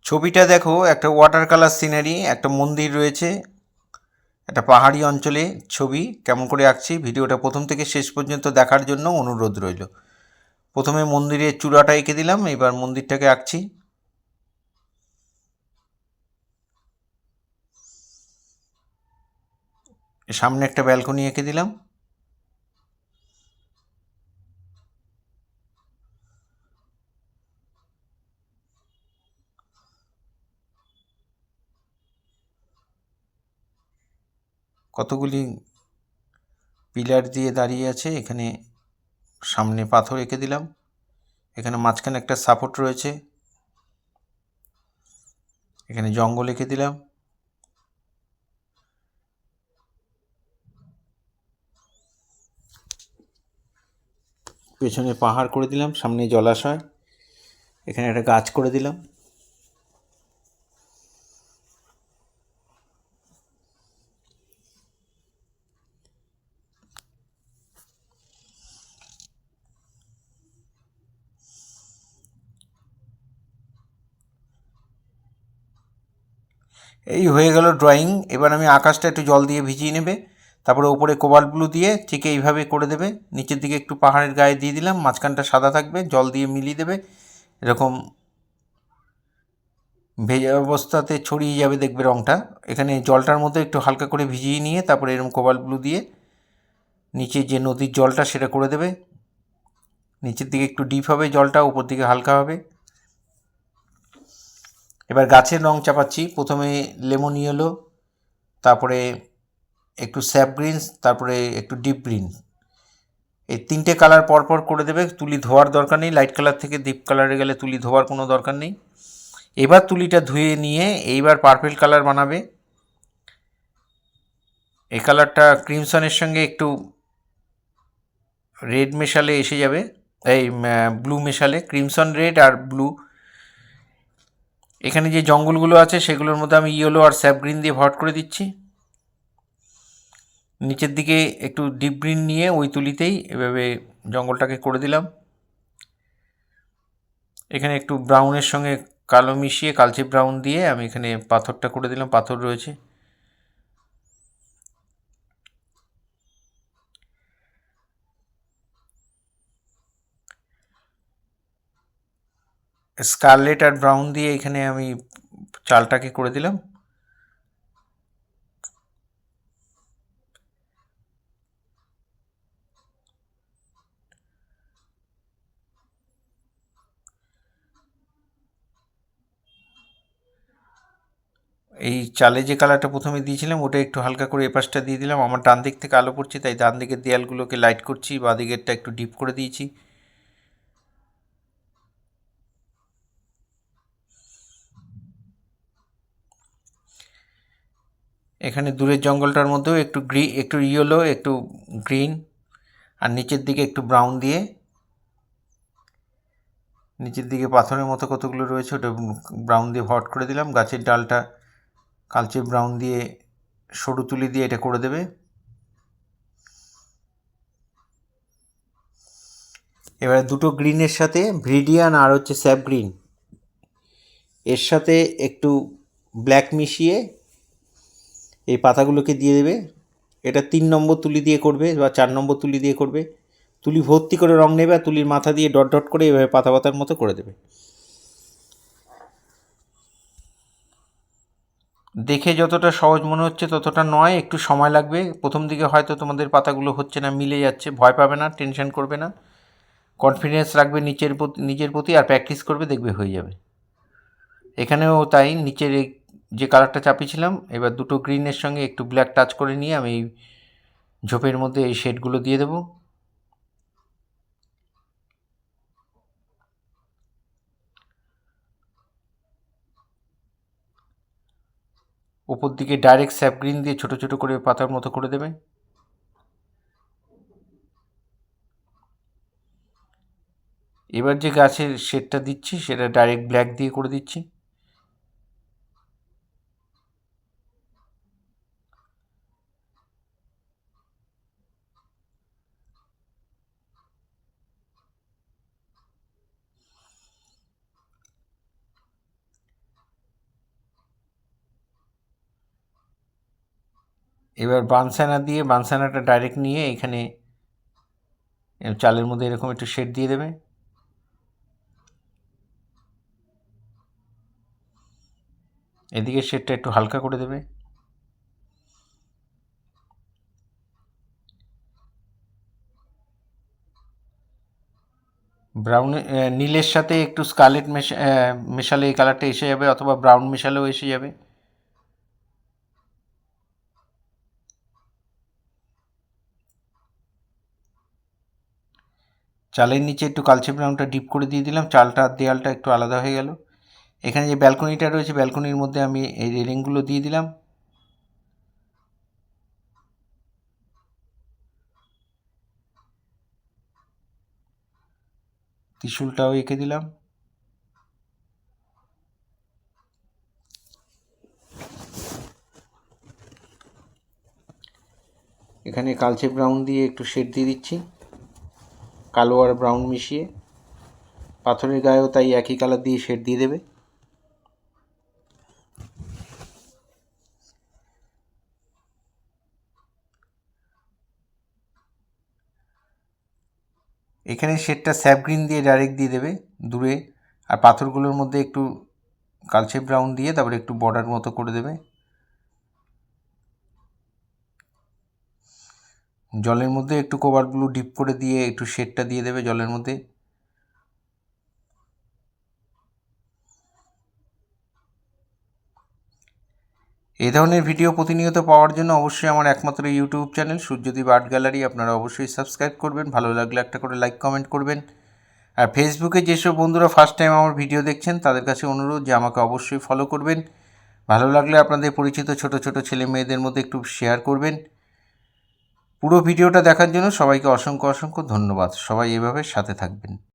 ছবিটা দেখো, একটা ওয়াটার কালার সিনারি, একটা মন্দির রয়েছে, একটা পাহাড়ি অঞ্চলে ছবি। কেমন করে আঁকছি ভিডিওটা প্রথম থেকে শেষ পর্যন্ত দেখার জন্য অনুরোধ রইল। প্রথমে মন্দিরের চূড়াটা এঁকে দিলাম, এবার মন্দিরটাকে আঁকছি। সামনে একটা ব্যালকনি এঁকে দিলাম। কতগুলি পিলার দিয়ে দাঁড়িয়ে আছে, এখানে সামনে পাথর এঁকে দিলাম। এখানে মাঝখানে একটা সাপোর্ট রয়েছে, এখানে জঙ্গল এঁকে দিলাম। পেছনে পাহাড় করে দিলাম, সামনে জলাশয়, এখানে একটা গাছ করে দিলাম। এই হয়ে গেল ড্রয়িং। এবার আমি আকাশটা একটু জল দিয়ে ভিজিয়ে নেবে, তারপরে ওপরে কোবাল্ট ব্লু দিয়ে ঠিক এইভাবে করে দেবে। নিচের দিকে একটু পাহাড়ের গায়ে দিয়ে দিলাম, মাঝখানটা সাদা থাকবে, জল দিয়ে মিলিয়ে দেবে। এরকম ভেজা অবস্থাতে ছড়িয়ে যাবে, দেখবে রঙটা। এখানে জলটার মধ্যে একটু হালকা করে ভিজিয়ে নিয়ে তারপরে এরকম কোবাল্ট ব্লু দিয়ে নিচে যে নদীর জলটা সেটা করে দেবে। নিচের দিকে একটু ডিপ হবে জলটা, উপর দিকে হালকা হবে। এবার গাছের রং চাপাচ্ছি। প্রথমে লেমন ইয়েলো, তারপরে একটু স্যাপ গ্রিন, তারপরে একটু ডিপ গ্রিন। এই তিনটে কালার পরপর করে দেবে। তুলি ধোয়ার দরকার নেই, লাইট কালার থেকে ডিপ কালারে গেলে তুলি ধোয়ার কোনো দরকার নেই। এবার তুলিটা ধুয়ে নিয়ে এইবার পার্পেল কালার বানাবে। এই কালারটা ক্রিমসনের সঙ্গে একটু রেড মেশালে এসে যাবে, এই ব্লু মেশালে, ক্রিমসন রেড আর ব্লু। এখানে যে জঙ্গলগুলো আছে সেগুলোর মধ্যে আমি ইয়েলো আর স্যাপ গ্রিন দিয়ে ভরাট করে দিচ্ছি। নিচের দিকে একটু ডিপ গ্রিন নিয়ে ওই তুলিতেই এভাবে জঙ্গলটাকে করে দিলাম। এখানে একটু ব্রাউনের সঙ্গে কালো মিশিয়ে কালচে ব্রাউন দিয়ে আমি এখানে পাথরটা করে দিলাম, পাথর রয়েছে। স্কারলেট আর ব্রাউন দিয়ে এখানে আমি চালটাকে করে দিলাম। এই চালে যে কালারটা প্রথমে দিয়েছিলাম ওটা একটু হালকা করে এপাশটা দিয়ে দিলাম। আমার ডান দিক থেকে আলো পড়ছে তাই ডান দিকের দেয়ালগুলোকে লাইট করছি, বাঁ দিকেরটা একটু ডিপ করে দিয়েছি। এখানে দূরের জঙ্গলটার মধ্যেও একটু একটু ইয়েলো, একটু গ্রিন আর নিচের দিকে একটু ব্রাউন দিয়ে, নিচের দিকে পাথরের মতো কতগুলো রয়েছে ওটা ব্রাউন দিয়ে ভরাট করে দিলাম। গাছের ডালটা কালচে ব্রাউন দিয়ে সরু তুলি দিয়ে এটা করে দেবে। এবারে দুটো গ্রিনের সাথে ভ্রিডিয়ান আর হচ্ছে স্যাপ গ্রিন, এর সাথে একটু ব্ল্যাক মিশিয়ে এই পাতাগুলোকে দিয়ে দেবে। এটা 3 নম্বর তুলি দিয়ে করবে বা 4 নম্বর তুলি দিয়ে করবে। তুলি ভর্তি করে রং নেবে আর তুলির মাথা দিয়ে ডট ডট করে এভাবে পাতা পাতার মতো করে দেবে। দেখে যতটা সহজ মনে হচ্ছে ততটা নয়, একটু সময় লাগবে। প্রথম দিকে হয়তো তোমাদের পাতাগুলো হচ্ছে না, মিলে যাচ্ছে, ভয় পাবে না, টেনশন করবে না, কনফিডেন্স রাখবে নিজের প্রতি আর প্র্যাকটিস করবে, দেখবে হয়ে যাবে। এখানেও তাই, নিচের যে কালারটা চাপিয়েছিলাম এবার দুটো গ্রিনের সঙ্গে একটু ব্ল্যাক টাচ করে নিয়ে আমি এই ঝোপের মধ্যে এই শেডগুলো দিয়ে দেবো। ওপর দিকে ডাইরেক্ট স্যাপ গ্রিন দিয়ে ছোটো ছোটো করে পাতার মতো করে দেবে। এবার যে গাছের শেডটা দিচ্ছি সেটা ডাইরেক্ট ব্ল্যাক দিয়ে করে দিচ্ছি। এবার বানসানা দিয়ে বানসানাটা ডাইরেক্ট নিয়ে এখানে চালের মধ্যে এরকম একটু শেড দিয়ে দেবে। এদিকে শেডটা একটু হালকা করে দেবে। ব্রাউন নীলের সাথে একটু স্কারলেট মেশালে এই কালারটা এসে যাবে, অথবা ব্রাউন মেশালেও এসে যাবে। চালের নিচে একটু কালচে ব্রাউনটা ডিপ করে দিয়ে দিলাম, চালটা আর দেয়ালটা একটু আলাদা হয়ে গেল। এখানে যে ব্যালকনিটা রয়েছে, ব্যালকনির মধ্যে আমি এই রেলিংগুলো দিয়ে দিলাম। ত্রিশূলটাও এঁকে দিলাম। এখানে কালচে ব্রাউন দিয়ে একটু শেড দিয়ে দিচ্ছি, কালো আর ব্রাউন মিশিয়ে। পাথরের গায়েও তাই একই কালার দিয়ে শেড দিয়ে দেবে। এখানে শেডটা স্যাপ গ্রিন দিয়ে ডাইরেক্ট দিয়ে দেবে দূরে, আর পাথরগুলোর মধ্যে একটু কালচে ব্রাউন দিয়ে তারপরে একটু বর্ডার মতো করে দেবে। জলের মধ্যে একটু কোবাল্ট ব্লু ডিপ করে দিয়ে একটু শেডটা দিয়ে দেবে জলের মধ্যে। এই ধরনের ভিডিও প্রতিনিয়ত পাওয়ার জন্য অবশ্যই আমার একমাত্র YouTube channel Suryadip art gallery আপনারা অবশ্যই সাবস্ক্রাইব করবেন, ভালো লাগলে একটা করে লাইক কমেন্ট করবেন। আর ফেসবুকে যেসব বন্ধুরা ফার্স্ট টাইম আমার ভিডিও দেখছেন তাদের কাছে অনুরোধ যে আমাকে অবশ্যই ফলো করবেন, ভালো লাগলে আপনাদের পরিচিত ছোট ছোট ছেলে মেয়েদের মধ্যে একটু শেয়ার করবেন। পুরো ভিডিওটা দেখার জন্য সবাইকে অসংখ্য অসংখ্য ধন্যবাদ। সবাই এভাবে সাথে থাকবেন।